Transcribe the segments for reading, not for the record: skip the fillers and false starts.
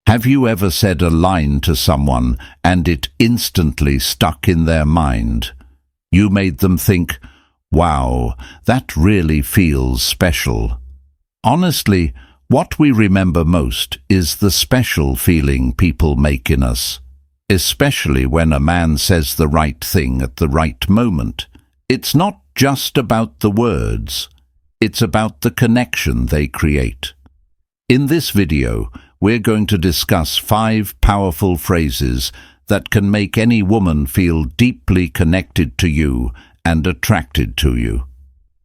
Have you ever said a line to someone and it instantly stuck in their mind? You made them think, "Wow, that really feels special." Honestly, what we remember most is the special feeling people make in us, especially when a man says the right thing at the right moment. It's not just about the words, it's about the connection they create. In this video, we're going to discuss 5 powerful phrases that can make any woman feel deeply connected to you and attracted to you.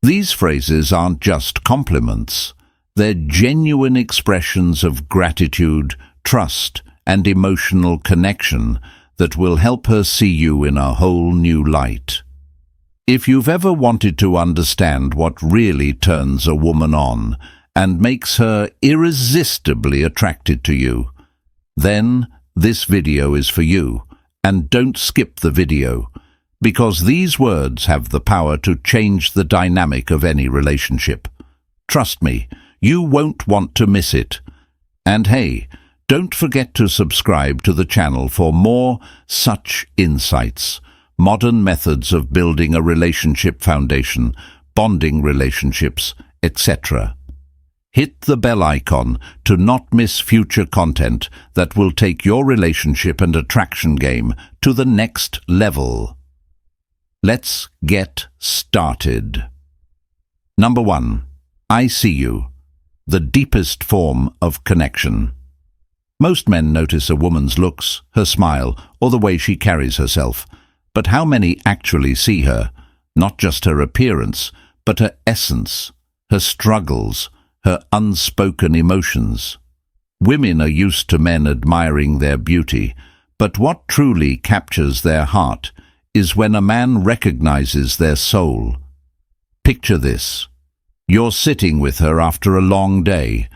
These phrases aren't just compliments. They're genuine expressions of gratitude, trust, and emotional connection that will help her see you in a whole new light. If you've ever wanted to understand what really turns a woman on and makes her irresistibly attracted to you, then this video is for you. And don't skip the video, because these words have the power to change the dynamic of any relationship. Trust me, you won't want to miss it. And hey, don't forget to subscribe to the channel for more such insights, modern methods of building a relationship foundation, bonding relationships, etc. Hit the bell icon to not miss future content that will take your relationship and attraction game to the next level. Let's get started. Number 1. I see you. The deepest form of connection. Most men notice a woman's looks, her smile, or the way she carries herself. But how many actually see her? Not just her appearance, but her essence, her struggles, her unspoken emotions. Women are used to men admiring their beauty, but what truly captures their heart is when a man recognizes their soul. Picture this. You're sitting with her after a long day.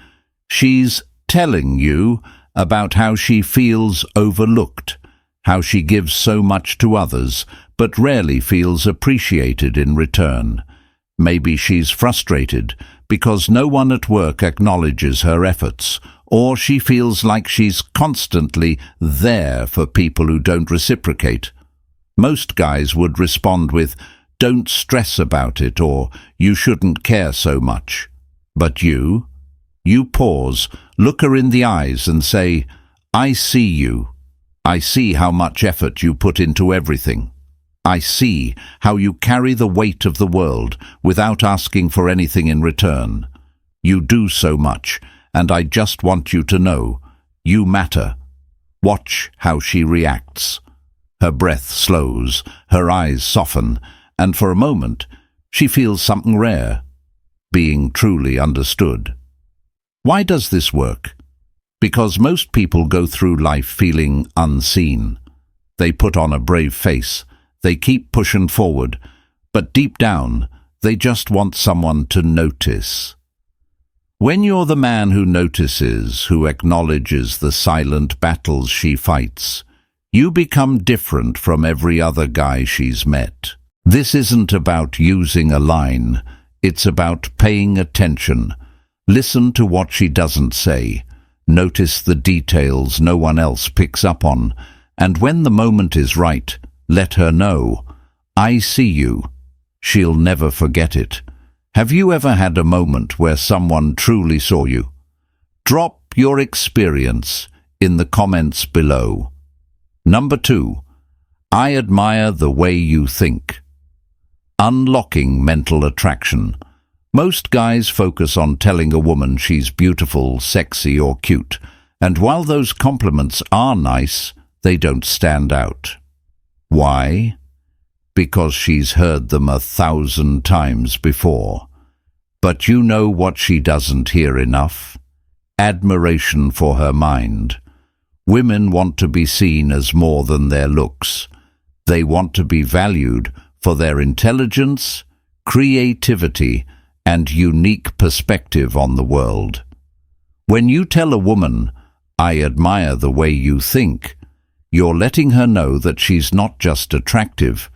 She's telling you about how she feels overlooked, how she gives so much to others, but rarely feels appreciated in return. Maybe she's frustrated because no one at work acknowledges her efforts, or she feels like she's constantly there for people who don't reciprocate. Most guys would respond with, "Don't stress about it," or "You shouldn't care so much." But you pause, look her in the eyes and say, "I see you. I see how much effort you put into everything. I see how you carry the weight of the world without asking for anything in return. You do so much, and I just want you to know, you matter." Watch how she reacts. Her breath slows, her eyes soften, and for a moment, she feels something rare, being truly understood. Why does this work? Because most people go through life feeling unseen. They put on a brave face, they keep pushing forward, but deep down, they just want someone to notice. When you're the man who notices, who acknowledges the silent battles she fights, you become different from every other guy she's met. This isn't about using a line, it's about paying attention. Listen to what she doesn't say. Notice the details no one else picks up on, and when the moment is right, let her know, "I see you." She'll never forget it. Have you ever had a moment where someone truly saw you? Drop your experience in the comments below. Number 2. I admire the way you think. Unlocking mental attraction. Most guys focus on telling a woman she's beautiful, sexy, or cute, and while those compliments are nice, they don't stand out. Why? Because she's heard them 1,000 times before. But you know what she doesn't hear enough? Admiration for her mind. Women want to be seen as more than their looks. They want to be valued for their intelligence, creativity, and unique perspective on the world. When you tell a woman, "I admire the way you think," you're letting her know that she's not just attractive,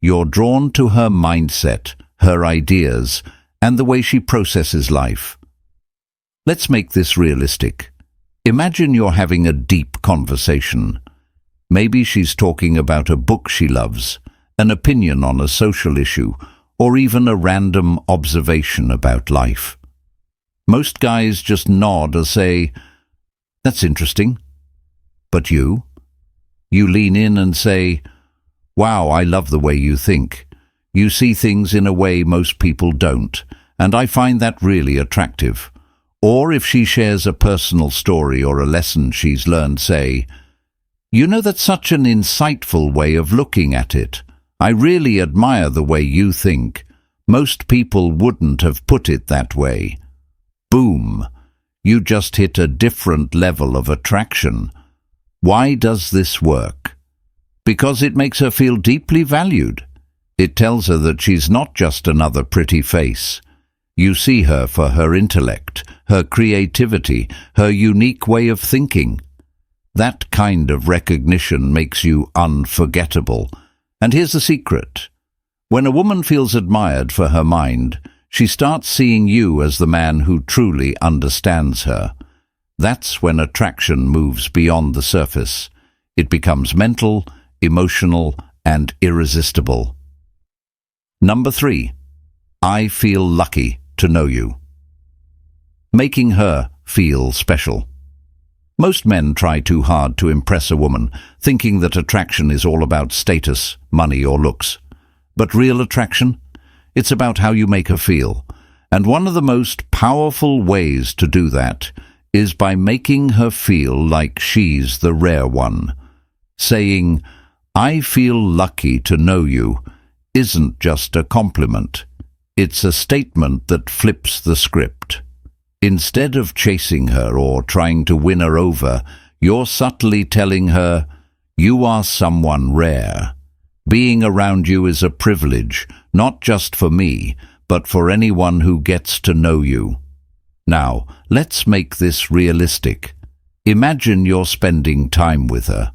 you're drawn to her mindset, her ideas, and the way she processes life. Let's make this realistic. Imagine you're having a deep conversation. Maybe she's talking about a book she loves, an opinion on a social issue, or even a random observation about life. Most guys just nod or say, "That's interesting." But you lean in and say, "Wow, I love the way you think. You see things in a way most people don't, and I find that really attractive." Or if she shares a personal story or a lesson she's learned, say, "You know, that's such an insightful way of looking at it. I really admire the way you think. Most people wouldn't have put it that way." Boom! You just hit a different level of attraction. Why does this work? Because it makes her feel deeply valued. It tells her that she's not just another pretty face. You see her for her intellect, her creativity, her unique way of thinking. That kind of recognition makes you unforgettable. And here's the secret. When a woman feels admired for her mind, she starts seeing you as the man who truly understands her. That's when attraction moves beyond the surface. It becomes mental, emotional, and irresistible. Number 3. I feel lucky to know you. Making her feel special. Most men try too hard to impress a woman, thinking that attraction is all about status, money, or looks. But real attraction? It's about how you make her feel. And one of the most powerful ways to do that is by making her feel like she's the rare one. Saying, "I feel lucky to know you," isn't just a compliment. It's a statement that flips the script. Instead of chasing her or trying to win her over, you're subtly telling her, "You are someone rare. Being around you is a privilege, not just for me, but for anyone who gets to know you." Now, let's make this realistic. Imagine you're spending time with her.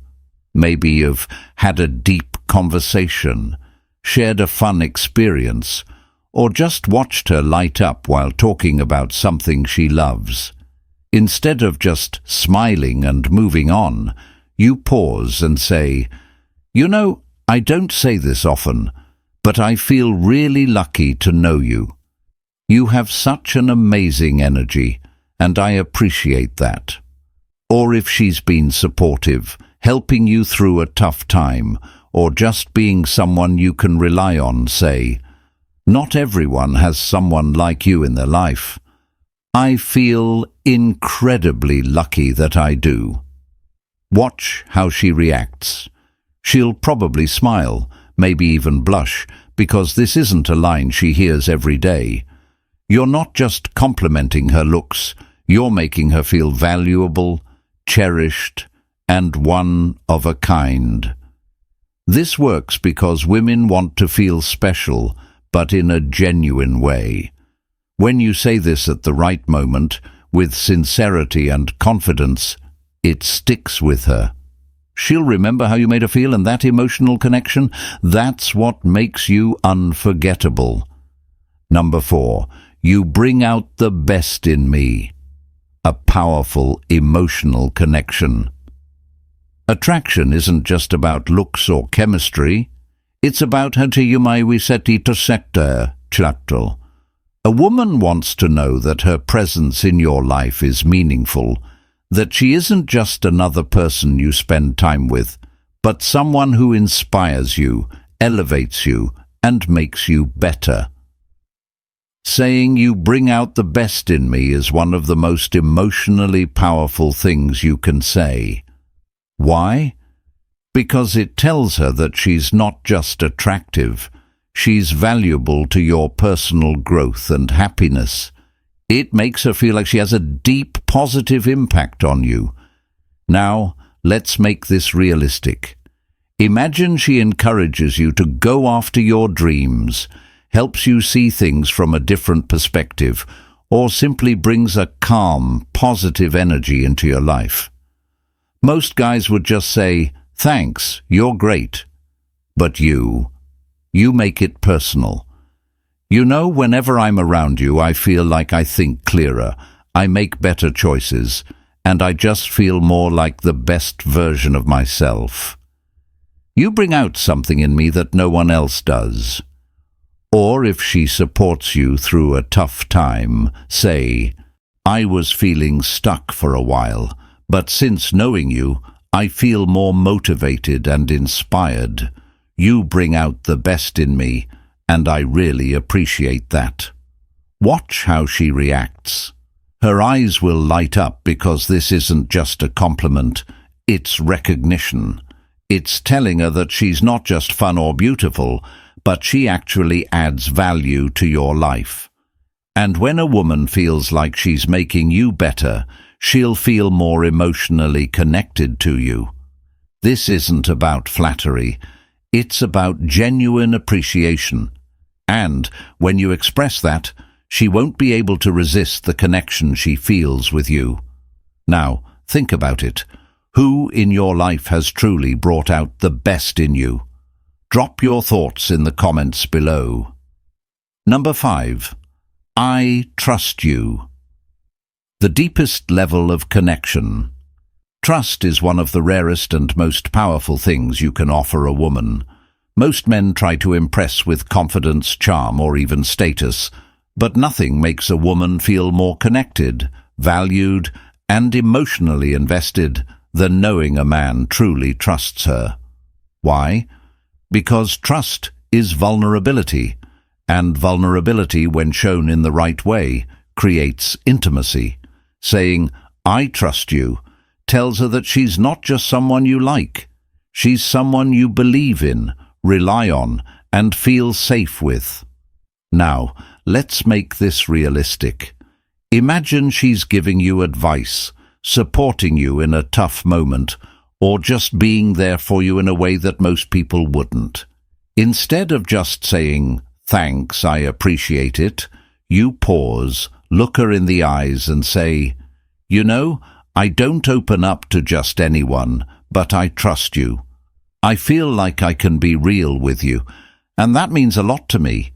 Maybe you've had a deep conversation, shared a fun experience, or just watched her light up while talking about something she loves. Instead of just smiling and moving on, you pause and say, "You know, I don't say this often, but I feel really lucky to know you. You have such an amazing energy, and I appreciate that." Or if she's been supportive, helping you through a tough time, or just being someone you can rely on, say, "Not everyone has someone like you in their life. I feel incredibly lucky that I do." Watch how she reacts. She'll probably smile, maybe even blush, because this isn't a line she hears every day. You're not just complimenting her looks, you're making her feel valuable, cherished, and one of a kind. This works because women want to feel special, but in a genuine way. When you say this at the right moment, with sincerity and confidence, it sticks with her. She'll remember how you made her feel, and that emotional connection, that's what makes you unforgettable. Number 4, you bring out the best in me. A powerful emotional connection. Attraction isn't just about looks or chemistry. It's about how you may chattel. A woman wants to know that her presence in your life is meaningful, that she isn't just another person you spend time with, but someone who inspires you, elevates you, and makes you better. Saying "you bring out the best in me" is one of the most emotionally powerful things you can say. Why? Because it tells her that she's not just attractive, she's valuable to your personal growth and happiness. It makes her feel like she has a deep, positive impact on you. Now, let's make this realistic. Imagine she encourages you to go after your dreams, helps you see things from a different perspective, or simply brings a calm, positive energy into your life. Most guys would just say, "Thanks, you're great." But you make it personal. You know, whenever I'm around you, I feel like I think clearer, I make better choices, and I just feel more like the best version of myself. You bring out something in me that no one else does. Or if she supports you through a tough time, say, I was feeling stuck for a while, but since knowing you, I feel more motivated and inspired. You bring out the best in me, and I really appreciate that. Watch how she reacts. Her eyes will light up because this isn't just a compliment, it's recognition. It's telling her that she's not just fun or beautiful, but she actually adds value to your life. And when a woman feels like she's making you better, she'll feel more emotionally connected to you. This isn't about flattery, it's about genuine appreciation. And when you express that, she won't be able to resist the connection she feels with you. Now, think about it. Who in your life has truly brought out the best in you? Drop your thoughts in the comments below. Number 5. I trust you. The deepest level of connection. Trust is one of the rarest and most powerful things you can offer a woman. Most men try to impress with confidence, charm, or even status, but nothing makes a woman feel more connected, valued, and emotionally invested than knowing a man truly trusts her. Why? Because trust is vulnerability, and vulnerability, when shown in the right way, creates intimacy. Saying, I trust you, tells her that she's not just someone you like. She's someone you believe in, rely on, and feel safe with. Now, let's make this realistic. Imagine she's giving you advice, supporting you in a tough moment, or just being there for you in a way that most people wouldn't. Instead of just saying, thanks, I appreciate it, you pause, look her in the eyes and say, you know, I don't open up to just anyone, but I trust you. I feel like I can be real with you, and that means a lot to me.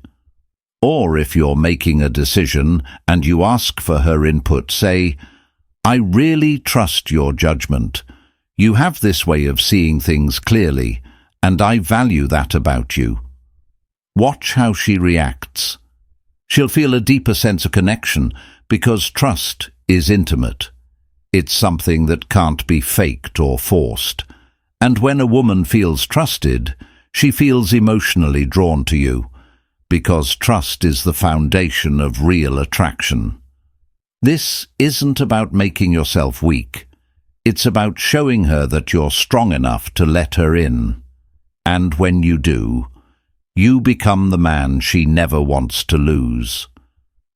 Or if you're making a decision and you ask for her input, say, I really trust your judgment. You have this way of seeing things clearly, and I value that about you. Watch how she reacts. She'll feel a deeper sense of connection because trust is intimate. It's something that can't be faked or forced. And when a woman feels trusted, she feels emotionally drawn to you, because trust is the foundation of real attraction. This isn't about making yourself weak. It's about showing her that you're strong enough to let her in. And when you do, you become the man she never wants to lose.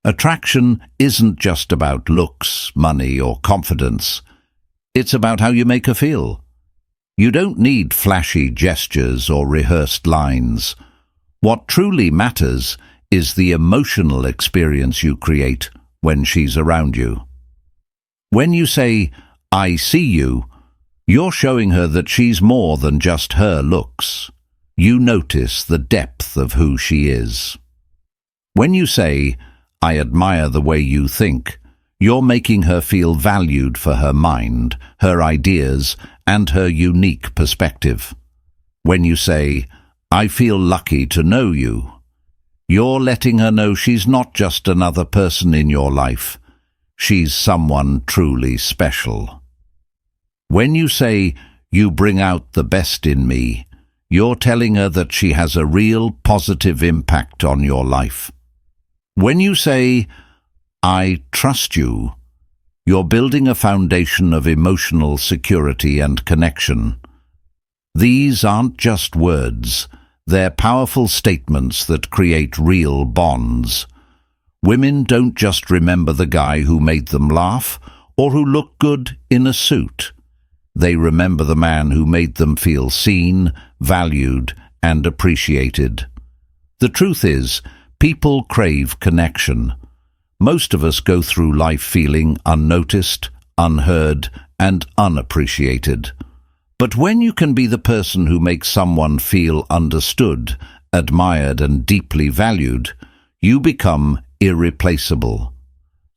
Attraction isn't just about looks, money, or confidence. It's about how you make her feel. You don't need flashy gestures or rehearsed lines. What truly matters is the emotional experience you create when she's around you. When you say, I see you, you're showing her that she's more than just her looks. You notice the depth of who she is. When you say, I admire the way you think, you're making her feel valued for her mind, her ideas, and her unique perspective. When you say, I feel lucky to know you, you're letting her know she's not just another person in your life. She's someone truly special. When you say, you bring out the best in me, you're telling her that she has a real positive impact on your life. When you say, I trust you, you're building a foundation of emotional security and connection. These aren't just words. They're powerful statements that create real bonds. Women don't just remember the guy who made them laugh or who looked good in a suit. They remember the man who made them feel seen, valued, and appreciated. The truth is, people crave connection. Most of us go through life feeling unnoticed, unheard, and unappreciated. But when you can be the person who makes someone feel understood, admired, and deeply valued, you become irreplaceable.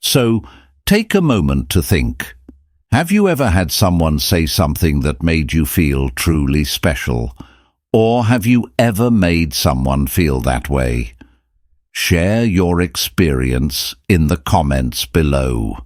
So, take a moment to think. Have you ever had someone say something that made you feel truly special? Or have you ever made someone feel that way? Share your experience in the comments below.